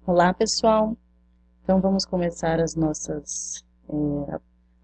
Olá, pessoal! Então, vamos começar as nossas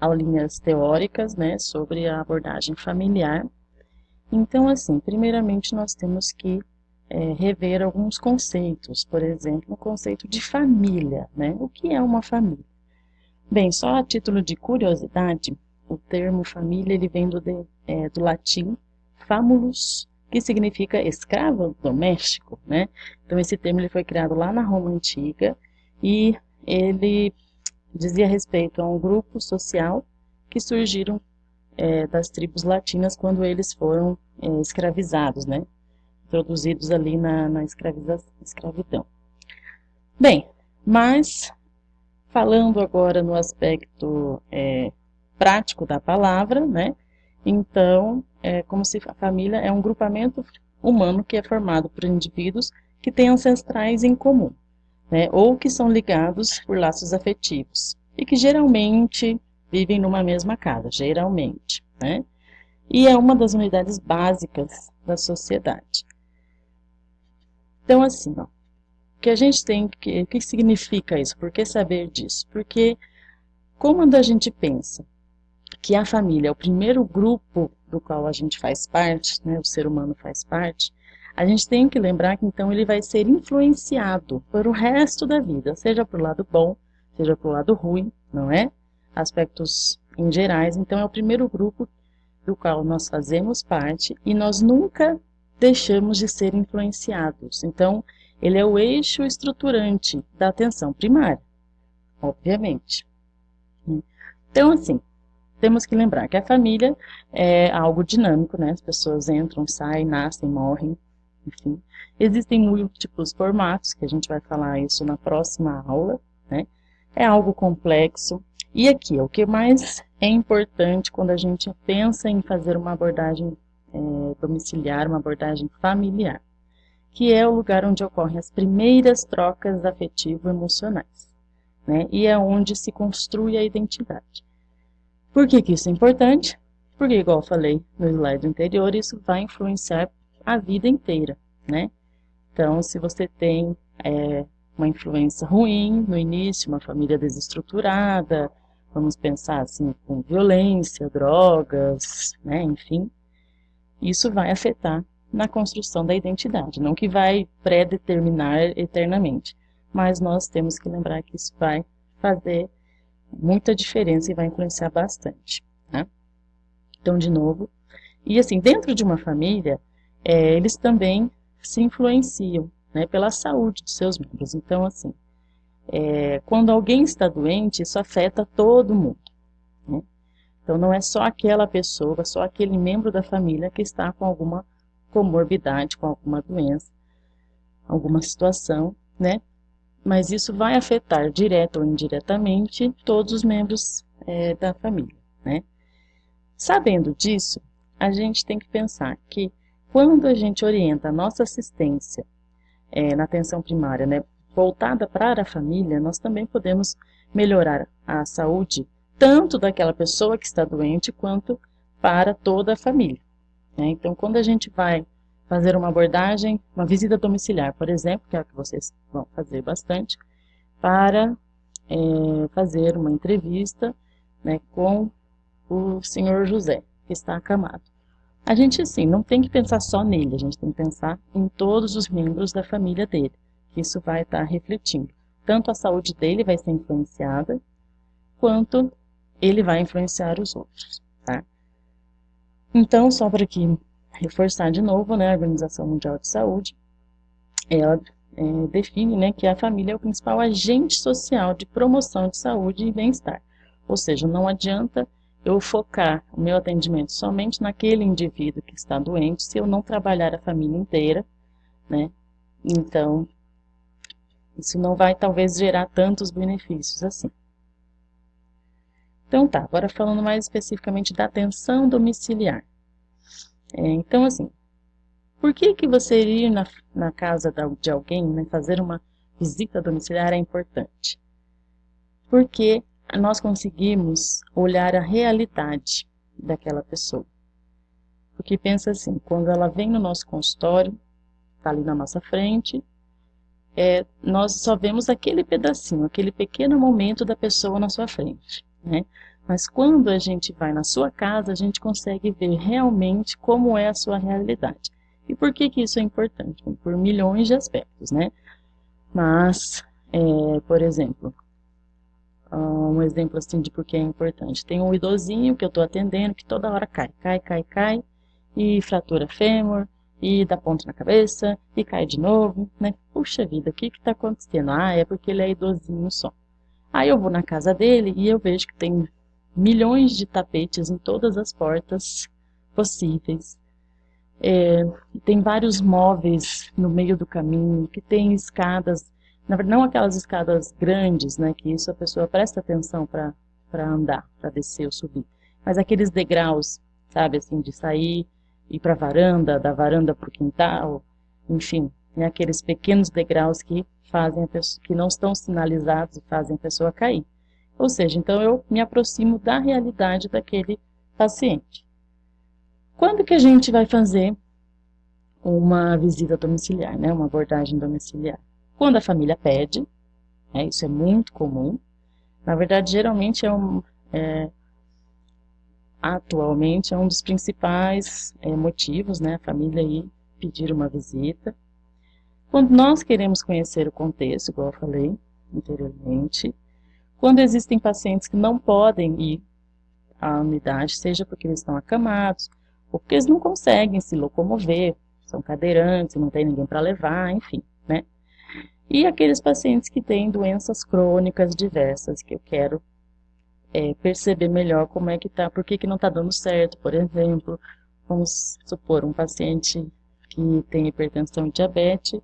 aulinhas teóricas, né, sobre a abordagem familiar. Então, assim, primeiramente nós temos que rever alguns conceitos, por exemplo, o conceito de família, né? O que é uma família? Bem, só a título de curiosidade, o termo família ele vem do latim famulus, que significa escravo doméstico, né? Então esse termo ele foi criado lá na Roma Antiga e ele dizia respeito a um grupo social que surgiram das tribos latinas quando eles foram escravizados, né? Introduzidos ali na escravidão. Bem, mas falando agora no aspecto prático da palavra, né? Então, é como se a família é um grupamento humano que é formado por indivíduos que têm ancestrais em comum, né? Ou que são ligados por laços afetivos e que geralmente vivem numa mesma casa, geralmente, né? E é uma das unidades básicas da sociedade. Então, assim, ó, o que a gente tem, o que significa isso? Por que saber disso? Porque quando a gente pensa que a família é o primeiro grupo do qual a gente faz parte, né, o ser humano faz parte, a gente tem que lembrar que então ele vai ser influenciado por o resto da vida, seja para o lado bom, seja para o lado ruim, não é? Aspectos em gerais, então é o primeiro grupo do qual nós fazemos parte e nós nunca deixamos de ser influenciados. Então, ele é o eixo estruturante da atenção primária, obviamente. Então, assim, temos que lembrar que a família é algo dinâmico, né? As pessoas entram, saem, nascem, morrem, enfim. Existem múltiplos formatos, que a gente vai falar isso na próxima aula, né? É algo complexo. E aqui, o que mais é importante quando a gente pensa em fazer uma abordagem domiciliar, uma abordagem familiar, que é o lugar onde ocorrem as primeiras trocas afetivo-emocionais, né? E é onde se construi a identidade. Por que isso é importante? Porque, igual eu falei no slide anterior, isso vai influenciar a vida inteira, né? Então, se você tem uma influência ruim no início, uma família desestruturada, vamos pensar assim, com violência, drogas, né, enfim, isso vai afetar na construção da identidade, não que vai pré-determinar eternamente, mas nós temos que lembrar que isso vai fazer muita diferença e vai influenciar bastante, né? Então, de novo, e assim, dentro de uma família, eles também se influenciam, né, pela saúde dos seus membros. Então, assim, quando alguém está doente, isso afeta todo mundo, né? Então, não é só aquela pessoa, só aquele membro da família que está com alguma comorbidade, com alguma doença, alguma situação, né? Mas isso vai afetar, direto ou indiretamente, todos os membros da família, né? Sabendo disso, a gente tem que pensar que quando a gente orienta a nossa assistência na atenção primária, né, voltada para a família, nós também podemos melhorar a saúde tanto daquela pessoa que está doente quanto para toda a família, né? Então, quando a gente vai fazer uma abordagem, uma visita domiciliar, por exemplo, que é o que vocês vão fazer bastante, para fazer uma entrevista, né, com o senhor José, que está acamado. A gente, assim, não tem que pensar só nele, a gente tem que pensar em todos os membros da família dele, que isso vai estar refletindo. Tanto a saúde dele vai ser influenciada, quanto ele vai influenciar os outros, tá? Então, só para aqui reforçar de novo, né, a Organização Mundial de Saúde, ela define, né, que a família é o principal agente social de promoção de saúde e bem-estar. Ou seja, não adianta eu focar o meu atendimento somente naquele indivíduo que está doente se eu não trabalhar a família inteira, né? Então, isso não vai talvez gerar tantos benefícios assim. Então tá, agora falando mais especificamente da atenção domiciliar. Então, assim, por que você ir na casa de alguém, né, fazer uma visita domiciliar é importante? Porque nós conseguimos olhar a realidade daquela pessoa. Porque pensa assim, quando ela vem no nosso consultório, está ali na nossa frente, nós só vemos aquele pedacinho, aquele pequeno momento da pessoa na sua frente, né? Mas quando a gente vai na sua casa, a gente consegue ver realmente como é a sua realidade. E por que que isso é importante? Por milhões de aspectos, né? Mas, por exemplo, um exemplo assim de por que é importante. Tem um idosinho que eu estou atendendo que toda hora cai, e fratura fêmur, e dá ponto na cabeça, e cai de novo, né? Puxa vida, o que que está acontecendo? Ah, é porque ele é idosinho só. Aí eu vou na casa dele e eu vejo que tem milhões de tapetes em todas as portas possíveis. Tem vários móveis no meio do caminho, que tem escadas, na verdade não aquelas escadas grandes, né, que isso a pessoa presta atenção para andar, para descer ou subir, mas aqueles degraus, sabe, assim, de sair, ir para a varanda, da varanda para o quintal, enfim, né, aqueles pequenos degraus que fazem a pessoa, que não estão sinalizados e fazem a pessoa cair. Ou seja, então eu me aproximo da realidade daquele paciente. Quando que a gente vai fazer uma visita domiciliar, né, uma abordagem domiciliar? Quando a família pede, né, isso é muito comum. Na verdade, geralmente atualmente é um dos principais motivos, né, a família ir pedir uma visita. Quando nós queremos conhecer o contexto, igual eu falei anteriormente, quando existem pacientes que não podem ir à unidade, seja porque eles estão acamados, ou porque eles não conseguem se locomover, são cadeirantes, não tem ninguém para levar, enfim, né? E aqueles pacientes que têm doenças crônicas diversas, que eu quero perceber melhor como é que tá, por que que não está dando certo, por exemplo, vamos supor um paciente que tem hipertensão e diabetes,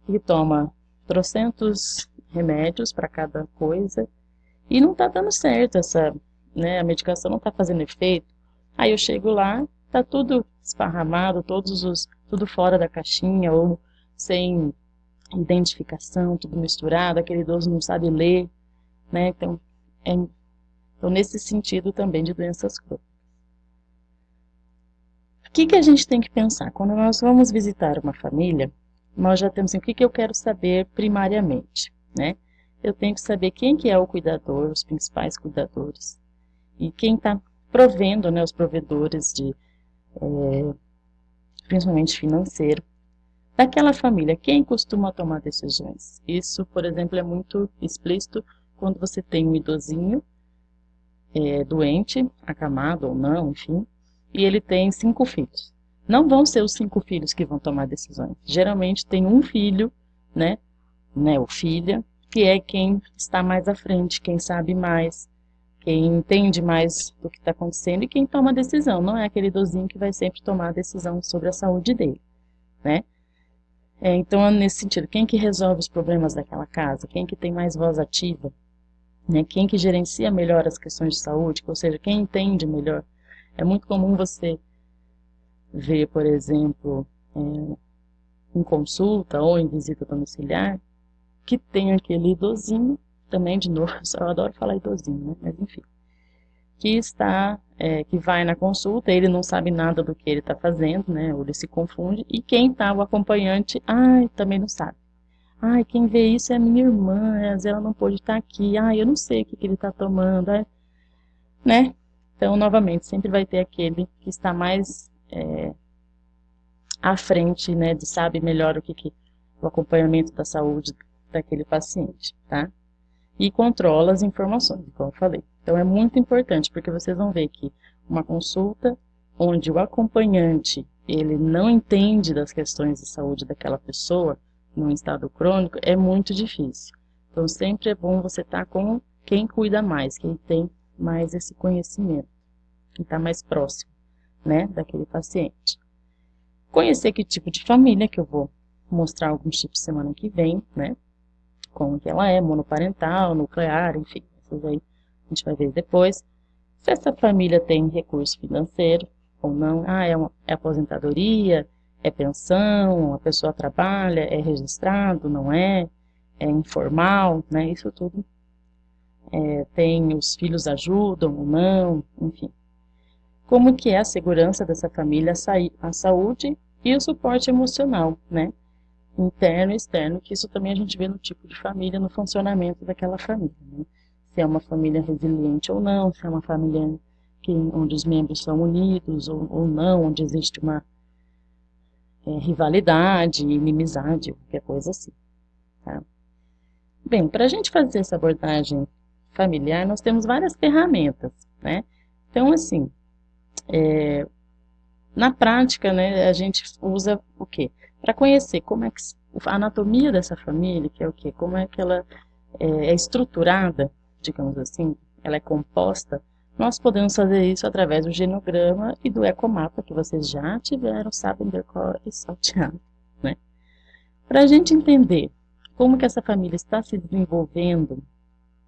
e toma trocentos remédios para cada coisa, e não está dando certo né, a medicação não está fazendo efeito. Aí eu chego lá, está tudo esparramado, tudo fora da caixinha, ou sem identificação, tudo misturado, aquele idoso não sabe ler, né? Então, nesse sentido também de doenças crônicas. O que que a gente tem que pensar? Quando nós vamos visitar uma família, nós já temos assim, o que que eu quero saber primariamente, né? Eu tenho que saber quem que é o cuidador, os principais cuidadores, e quem está provendo, né, os provedores principalmente financeiro, daquela família, quem costuma tomar decisões. Isso, por exemplo, é muito explícito quando você tem um idosinho doente, acamado ou não, enfim, e ele tem 5 filhos. Não vão ser os 5 filhos que vão tomar decisões. Geralmente tem um filho, né, ou filha, que é quem está mais à frente, quem sabe mais, quem entende mais do que está acontecendo e quem toma a decisão. Não é aquele idosinho que vai sempre tomar a decisão sobre a saúde dele, né? Então, nesse sentido, quem que resolve os problemas daquela casa? Quem que tem mais voz ativa? Né? Quem que gerencia melhor as questões de saúde? Ou seja, quem entende melhor? É muito comum você ver, por exemplo, em consulta ou em visita domiciliar, que tem aquele idosinho, também de novo, eu adoro falar idosinho, né? Mas enfim, que vai na consulta, ele não sabe nada do que ele está fazendo, né? Ou ele se confunde, e quem está o acompanhante, também não sabe. Quem vê isso é a minha irmã, ela não pôde estar aqui, eu não sei o que ele está tomando, né? Então, novamente, sempre vai ter aquele que está mais à frente, né? Sabe melhor o acompanhamento da saúde daquele paciente, tá? E controla as informações, como eu falei. Então, é muito importante, porque vocês vão ver que uma consulta onde o acompanhante, ele não entende das questões de saúde daquela pessoa, num estado crônico, é muito difícil. Então, sempre é bom você estar com quem cuida mais, quem tem mais esse conhecimento, quem está mais próximo, né, daquele paciente. Conhecer que tipo de família, que eu vou mostrar alguns tipos semana que vem, né, como que ela é, monoparental, nuclear, enfim, essas aí a gente vai ver depois. Se essa família tem recurso financeiro ou não, é aposentadoria, é pensão, a pessoa trabalha, é registrado, não é informal, né, isso tudo. Tem os filhos ajudam ou não, enfim. Como que é a segurança dessa família, a saúde e o suporte emocional, né? interno e externo, que isso também a gente vê no tipo de família, no funcionamento daquela família, né? Se é uma família resiliente ou não, se é uma família onde os membros são unidos ou não, onde existe uma rivalidade, inimizade, qualquer coisa assim, tá? Bem, para a gente fazer essa abordagem familiar, nós temos várias ferramentas, né? Então, assim, na prática, né, a gente usa o quê? Para conhecer como é que a anatomia dessa família, que é o quê? Como é que ela é estruturada, digamos assim, ela é composta, nós podemos fazer isso através do genograma e do ecomapa, que vocês já tiveram, sabem decor e salteado, né? Para a gente entender como que essa família está se desenvolvendo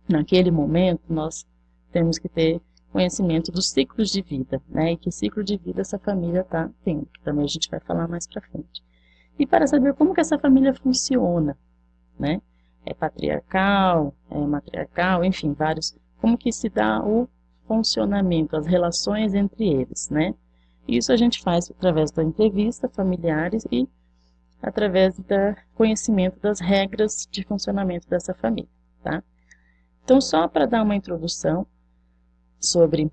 naquele momento, nós temos que ter conhecimento dos ciclos de vida, né? E que ciclo de vida essa família está tendo, que também a gente vai falar mais para frente. E para saber como que essa família funciona, né? É patriarcal, é matriarcal, enfim, vários. Como que se dá o funcionamento, as relações entre eles, né? Isso a gente faz através da entrevista familiares e através do conhecimento das regras de funcionamento dessa família, tá? Então, só para dar uma introdução sobre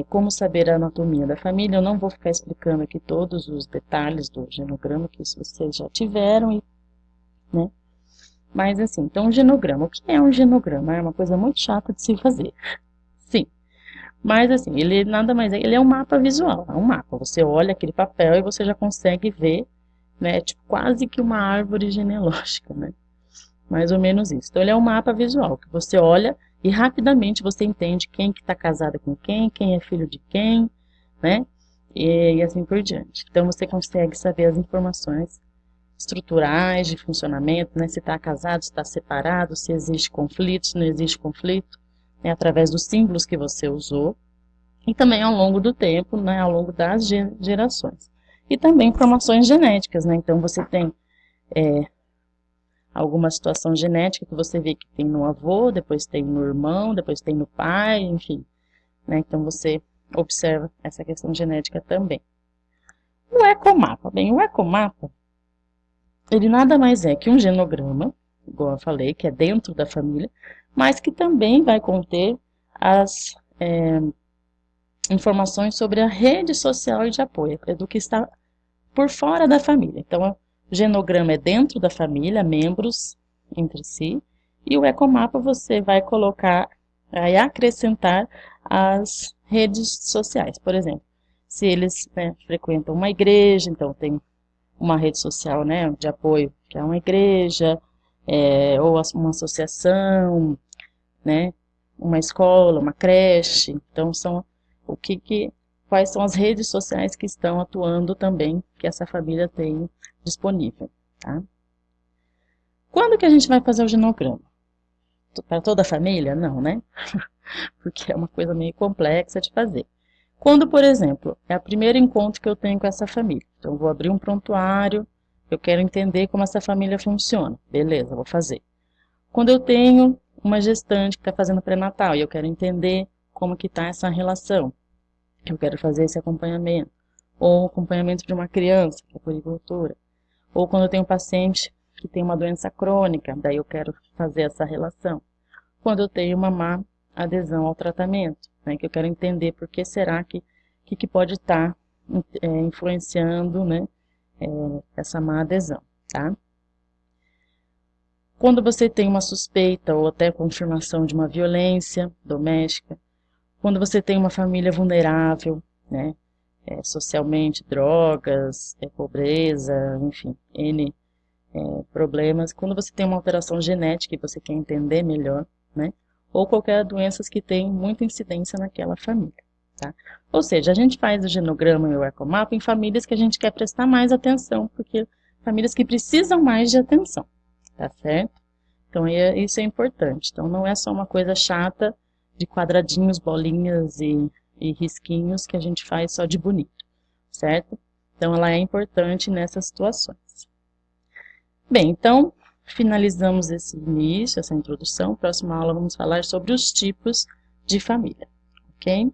como saber a anatomia da família, eu não vou ficar explicando aqui todos os detalhes do genograma, que isso vocês já tiveram, né? Mas assim, então o genograma, o que é um genograma? É uma coisa muito chata de se fazer. Sim, mas assim, ele nada mais é, ele é um mapa visual, é um mapa. Você olha aquele papel e você já consegue ver, né, tipo quase que uma árvore genealógica, né? Mais ou menos isso. Então ele é um mapa visual, que você olha e rapidamente você entende quem que está casado com quem é filho de quem, né? E assim por diante. Então você consegue saber as informações estruturais de funcionamento, né? Se está casado, se está separado, se existe conflito, se não existe conflito, né? Através dos símbolos que você usou e também ao longo do tempo, né? Ao longo das gerações. E também informações genéticas, né? Então você tem alguma situação genética que você vê que tem no avô, depois tem no irmão, depois tem no pai, enfim, né? Então você observa essa questão genética também. O ecomapa, bem, o ecomapa ele nada mais é que um genograma, igual eu falei, que é dentro da família, mas que também vai conter as informações sobre a rede social e de apoio, do que está por fora da família. Então, o genograma é dentro da família, membros entre si, e o ecomapa você vai colocar, vai acrescentar as redes sociais. Por exemplo, se eles, né, frequentam uma igreja, então tem uma rede social, né, de apoio, que é uma igreja, ou uma associação, né, uma escola, uma creche. Então, são quais são as redes sociais que estão atuando também, que essa família tem disponível, tá? Quando que a gente vai fazer o genograma? Para toda a família? Não, né? Porque é uma coisa meio complexa de fazer. Quando, por exemplo, é o primeiro encontro que eu tenho com essa família. Então, eu vou abrir um prontuário, eu quero entender como essa família funciona. Beleza, vou fazer. Quando eu tenho uma gestante que está fazendo pré-natal e eu quero entender como que está essa relação, eu quero fazer esse acompanhamento. Ou acompanhamento de uma criança, que é puericultura. Ou quando eu tenho um paciente que tem uma doença crônica, daí eu quero fazer essa relação. Quando eu tenho uma má adesão ao tratamento, né, que eu quero entender por que será que pode estar influenciando, né, essa má adesão, tá? Quando você tem uma suspeita ou até confirmação de uma violência doméstica, quando você tem uma família vulnerável, né, socialmente, drogas, pobreza, enfim, N problemas, quando você tem uma alteração genética e você quer entender melhor, né, ou qualquer doenças que tem muita incidência naquela família, tá? Ou seja, a gente faz o genograma e o ecomapa em famílias que a gente quer prestar mais atenção, porque famílias que precisam mais de atenção, tá certo? Então, isso é importante. Então, não é só uma coisa chata de quadradinhos, bolinhas e risquinhos que a gente faz só de bonito, certo? Então, ela é importante nessas situações. Bem, então, finalizamos esse início, essa introdução. Próxima aula vamos falar sobre os tipos de família, ok?